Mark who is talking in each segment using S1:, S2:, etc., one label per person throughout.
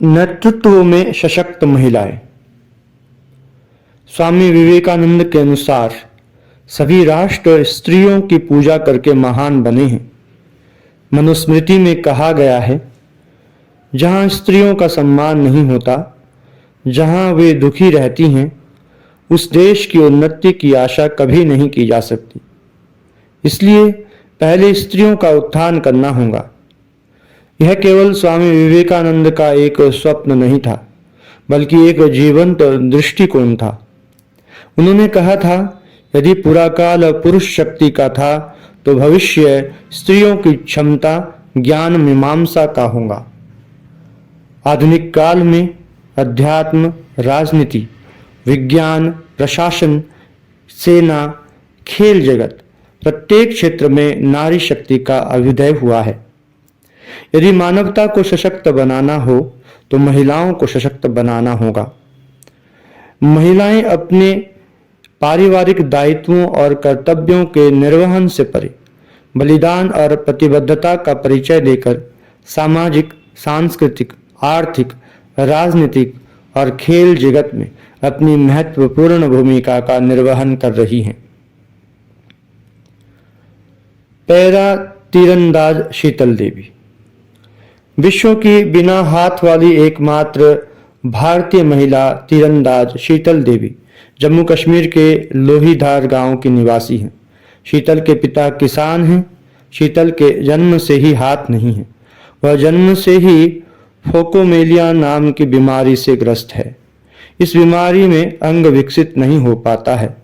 S1: नेतृत्व में सशक्त महिलाएं। स्वामी विवेकानंद के अनुसार सभी राष्ट्र स्त्रियों की पूजा करके महान बने हैं। मनुस्मृति में कहा गया है, जहां स्त्रियों का सम्मान नहीं होता, जहां वे दुखी रहती हैं, उस देश की उन्नति की आशा कभी नहीं की जा सकती। इसलिए पहले स्त्रियों का उत्थान करना होगा। यह केवल स्वामी विवेकानंद का एक स्वप्न नहीं था, बल्कि एक जीवंत दृष्टिकोण था। उन्होंने कहा था, यदि पूरा काल पुरुष शक्ति का था तो भविष्य स्त्रियों की क्षमता ज्ञान मीमांसा का होगा। आधुनिक काल में अध्यात्म, राजनीति, विज्ञान, प्रशासन, सेना, खेल जगत, प्रत्येक क्षेत्र में नारी शक्ति का अभ्युदय हुआ है। यदि मानवता को सशक्त बनाना हो तो महिलाओं को सशक्त बनाना होगा। महिलाएं अपने पारिवारिक दायित्वों और कर्तव्यों के निर्वहन से परे बलिदान और प्रतिबद्धता का परिचय देकर सामाजिक, सांस्कृतिक, आर्थिक, राजनीतिक और खेल जगत में अपनी महत्वपूर्ण भूमिका का निर्वहन कर रही हैं। पैरा तीरंदाज शीतल देवी विश्व की बिना हाथ वाली एकमात्र भारतीय महिला तीरंदाज शीतल देवी जम्मू कश्मीर के लोहीधार गांव की निवासी हैं। शीतल के पिता किसान हैं। शीतल के जन्म से ही हाथ नहीं है। वह जन्म से ही फोकोमेलिया नाम की बीमारी से ग्रस्त है। इस बीमारी में अंग विकसित नहीं हो पाता है।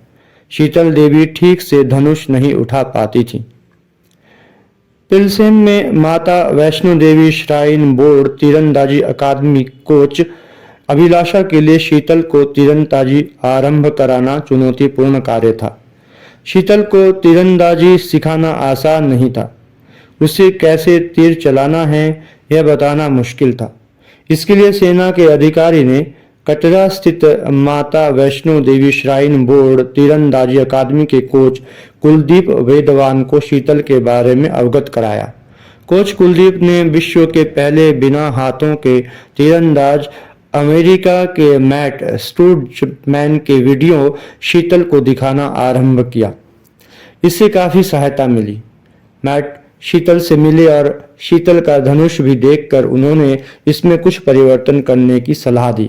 S1: शीतल देवी ठीक से धनुष नहीं उठा पाती थी। पिलसेन में माता वैष्णो देवी श्राइन बोर्ड तीरंदाजी अकादमी कोच अभिलाषा के लिए शीतल को तीरंदाजी आरंभ कराना चुनौतीपूर्ण कार्य था। शीतल को तीरंदाजी सिखाना आसान नहीं था। उसे कैसे तीर चलाना है यह बताना मुश्किल था। इसके लिए सेना के अधिकारी ने कटरा स्थित माता वैष्णो देवी श्राइन बोर्ड तीरंदाजी अकादमी के कोच कुलदीप वेदवान को शीतल के बारे में अवगत कराया। कोच कुलदीप ने विश्व के पहले बिना हाथों के तीरंदाज अमेरिका के मैट स्टूडमैन के वीडियो शीतल को दिखाना आरंभ किया। इससे काफी सहायता मिली। मैट शीतल से मिले और शीतल का धनुष भी देखकर उन्होंने इसमें कुछ परिवर्तन करने की सलाह दी।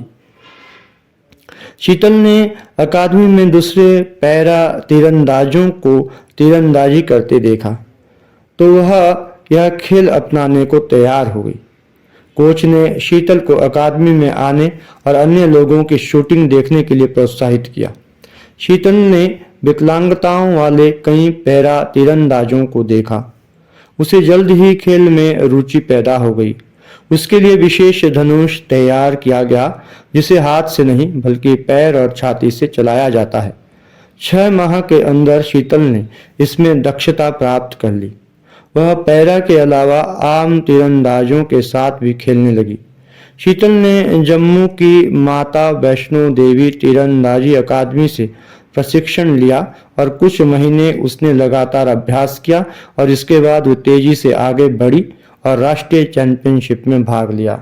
S1: शीतल ने अकादमी में दूसरे पैरा तीरंदाजों को तीरंदाजी करते देखा तो वह यह खेल अपनाने को तैयार हो गई। कोच ने शीतल को अकादमी में आने और अन्य लोगों की शूटिंग देखने के लिए प्रोत्साहित किया। शीतल ने विकलांगताओं वाले कई पैरा तीरंदाजों को देखा। उसे जल्द ही खेल में रुचि पैदा हो गई। उसके लिए विशेष धनुष तैयार किया गया, जिसे हाथ से नहीं बल्कि पैर और छाती से चलाया जाता है। 6 माह के अंदर शीतल ने इसमें दक्षता प्राप्त कर ली। वह पैरा के अलावा आम तीरंदाजों के साथ भी खेलने लगी। शीतल ने जम्मू की माता वैष्णो देवी तीरंदाजी अकादमी से प्रशिक्षण लिया और कुछ महीने उसने लगातार अभ्यास किया और इसके बाद वो तेजी से आगे बढ़ी और राष्ट्रीय चैंपियनशिप में भाग लिया।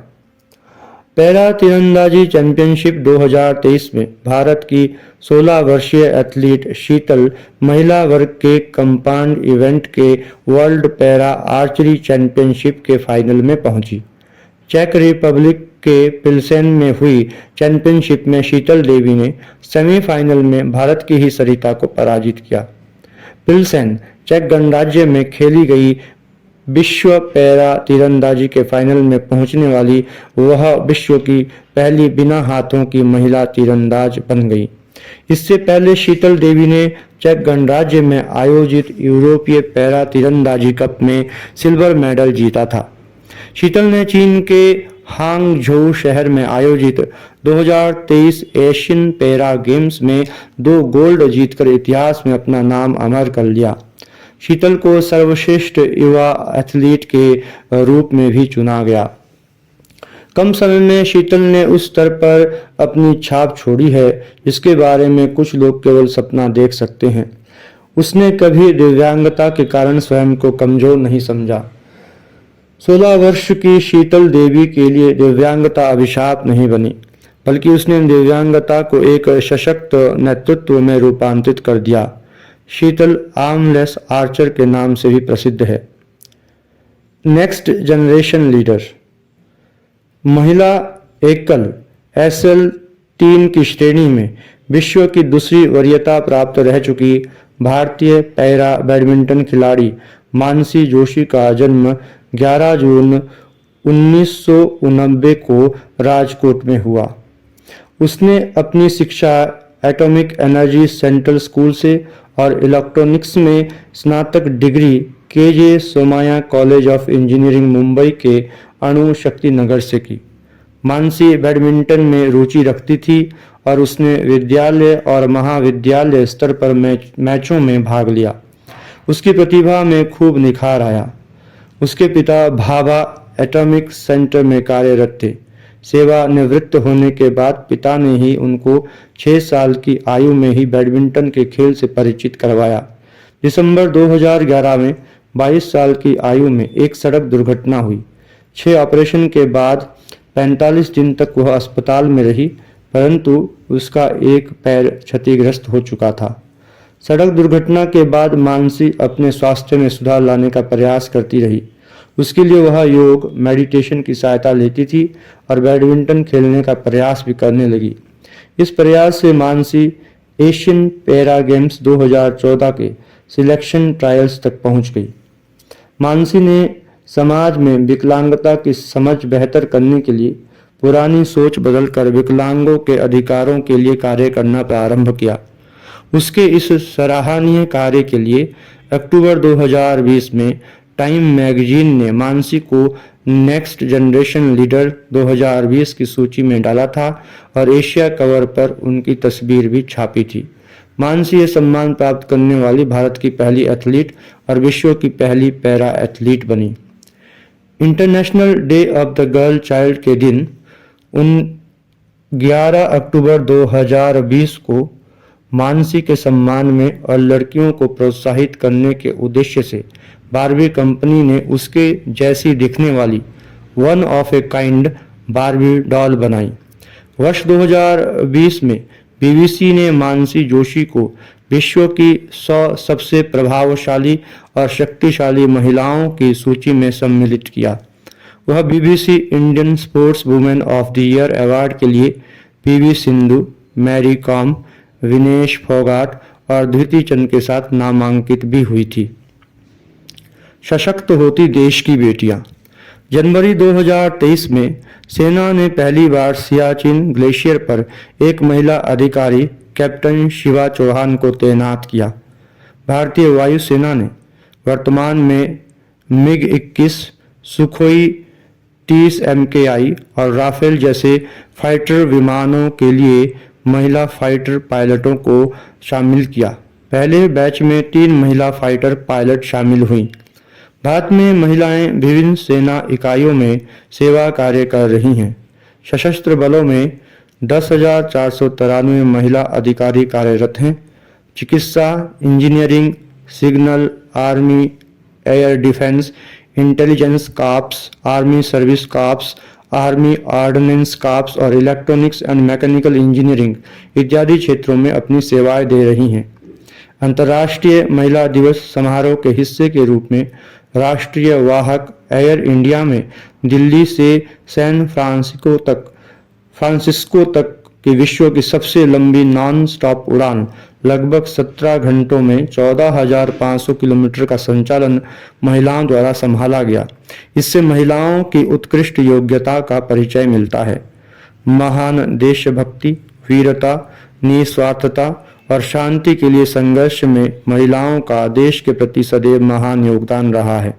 S1: पैरा तीरंदाजी चैंपियनशिप 2023 में भारत की 16 वर्षीय एथलीट शीतल महिला वर्ग के कंपाउंड इवेंट के वर्ल्ड पैरा आर्चरी चैंपियनशिप के फाइनल में पहुंची। चेक रिपब्लिक के पिलसेन में हुई चैंपियनशिप में शीतल देवी ने सेमीफाइनल में भारत की ही सरिता को पराजित किया। पिलसेन चेक गणराज्य में खेली गई विश्व पैरा तीरंदाजी के फाइनल में पहुंचने वाली वह विश्व की पहली बिना हाथों की महिला तीरंदाज बन गई। इससे पहले शीतल देवी ने चेक गणराज्य में आयोजित यूरोपीय पैरा तीरंदाजी कप में सिल्वर मेडल जीता था। शीतल ने चीन के हांगझोउ शहर में आयोजित 2023 एशियन पैरा गेम्स में 2 गोल्ड जीतकर इतिहास में अपना नाम अमर कर लिया। शीतल को सर्वश्रेष्ठ युवा एथलीट के रूप में भी चुना गया। कम समय में शीतल ने उस स्तर पर अपनी छाप छोड़ी है जिसके बारे में कुछ लोग केवल सपना देख सकते हैं। उसने कभी दिव्यांगता के कारण स्वयं को कमजोर नहीं समझा। 16 वर्ष की शीतल देवी के लिए दिव्यांगता अभिशाप नहीं बनी, बल्कि उसने दिव्यांगता को एक सशक्त नेतृत्व में रूपांतरित कर दिया। शीतल आर्मलेस आर्चर के नाम से भी प्रसिद्ध है। Next generation leader. महिला एकल SL3 की श्रेणी में विश्व की दूसरी वरीयता प्राप्त रह चुकी भारतीय पैरा बैडमिंटन खिलाड़ी मानसी जोशी का जन्म 11 जून 1989 को राजकोट में हुआ। उसने अपनी शिक्षा एटॉमिक एनर्जी सेंट्रल स्कूल से और इलेक्ट्रॉनिक्स में स्नातक degree KJ Somaiya college of engineering Mumbai के अणु शक्ति नगर से की। मानसी बैडमिंटन में रुचि रखती थी और उसने विद्यालय और महाविद्यालय स्तर पर मैचों में भाग लिया। उसकी प्रतिभा में खूब निखार आया। उसके पिता भाभा एटॉमिक सेंटर में कार्यरत थे। सेवानिवृत्त होने के बाद पिता ने ही उनको 6 साल की आयु में ही बैडमिंटन के खेल से परिचित करवाया। दिसंबर 2011 में 22 साल की आयु में एक सड़क दुर्घटना हुई। 6 ऑपरेशन के बाद 45 दिन तक वह अस्पताल में रही, परंतु उसका एक पैर क्षतिग्रस्त हो चुका था। सड़क दुर्घटना के बाद मानसी अपने स्वास्थ्य में सुधार लाने का प्रयास करती रही। उसके लिए वह योग, मेडिटेशन की सहायता लेती थी और बैडमिंटन खेलने का प्रयास भी करने लगी। इस प्रयास से मानसी एशियन पैरा गेम्स 2014 के सिलेक्शन ट्रायल्स तक पहुंच गई। मानसी ने समाज में विकलांगता की समझ बेहतर करने के लिए पुरानी सोच बदलकर विकलांगों के अधिकारों के लिए कार्य करना प्रारंभ किया। उसके इस सराहनीय कार्य के लिए अक्टूबर 2020 में टाइम मैगजीन ने मानसी को नेक्स्ट जनरेशन लीडर 2020 की सूची में डाला था और एशिया कवर पर उनकी तस्वीर भी छापी थी। मानसी ये सम्मान प्राप्त करने वाली भारत की पहली एथलीट और विश्व की पहली पैरा एथलीट बनी। International day of the girl child के दिन 11 अक्टूबर 2020 को मानसी के सम्मान में और लड़कियों को प्रोत्साहित करने के उद्देश्य से बार्बी कंपनी ने उसके जैसी दिखने वाली one of a kind Barbie doll बनाई। वर्ष 2020 में BBC ने मानसी जोशी को विश्व की 100 सबसे प्रभावशाली और शक्तिशाली महिलाओं की सूची में सम्मिलित किया। वह BBC Indian sports women of the year award के लिए PV सिंधु, मैरी कॉम, विनेश फोगाट और धृति चंद के साथ नामांकित भी हुई थी। सशक्त होती देश की बेटियां। जनवरी 2023 में सेना ने पहली बार सियाचिन ग्लेशियर पर एक महिला अधिकारी कैप्टन शिवा चौहान को तैनात किया। भारतीय वायुसेना ने वर्तमान में MiG-21, सुखोई 30 MKI और राफेल जैसे फाइटर विमानों के लिए महिला फाइटर पायलटों को शामिल किया। पहले बैच में 3 महिला फाइटर पायलट शामिल हुईं। भारत में महिलाएं विभिन्न सेना इकाइयों में सेवा कार्य कर रही हैं। सशस्त्र बलों में 10,493 महिला अधिकारी कार्यरत हैं। चिकित्सा, engineering, signal, army, air defence, intelligence corps, army service corps, army ordinance corps और इलेक्ट्रॉनिक्स एंड मैकेनिकल इंजीनियरिंग इत्यादि क्षेत्रों में अपनी सेवाएं दे रही हैं। अंतर्राष्ट्रीय महिला दिवस समारोह के हिस्से के रूप में राष्ट्रीय वाहक एयर इंडिया में दिल्ली से सैन फ्रांसिस्को तक की विश्व की सबसे लंबी नॉन स्टॉप उड़ान लगभग 17 घंटों में 14,500 किलोमीटर का संचालन महिलाओं द्वारा संभाला गया। इससे महिलाओं की उत्कृष्ट योग्यता का परिचय मिलता है। महान देशभक्ति, वीरता, निस्वार्थता और शांति के लिए संघर्ष में महिलाओं का देश के प्रति सदैव महान योगदान रहा है।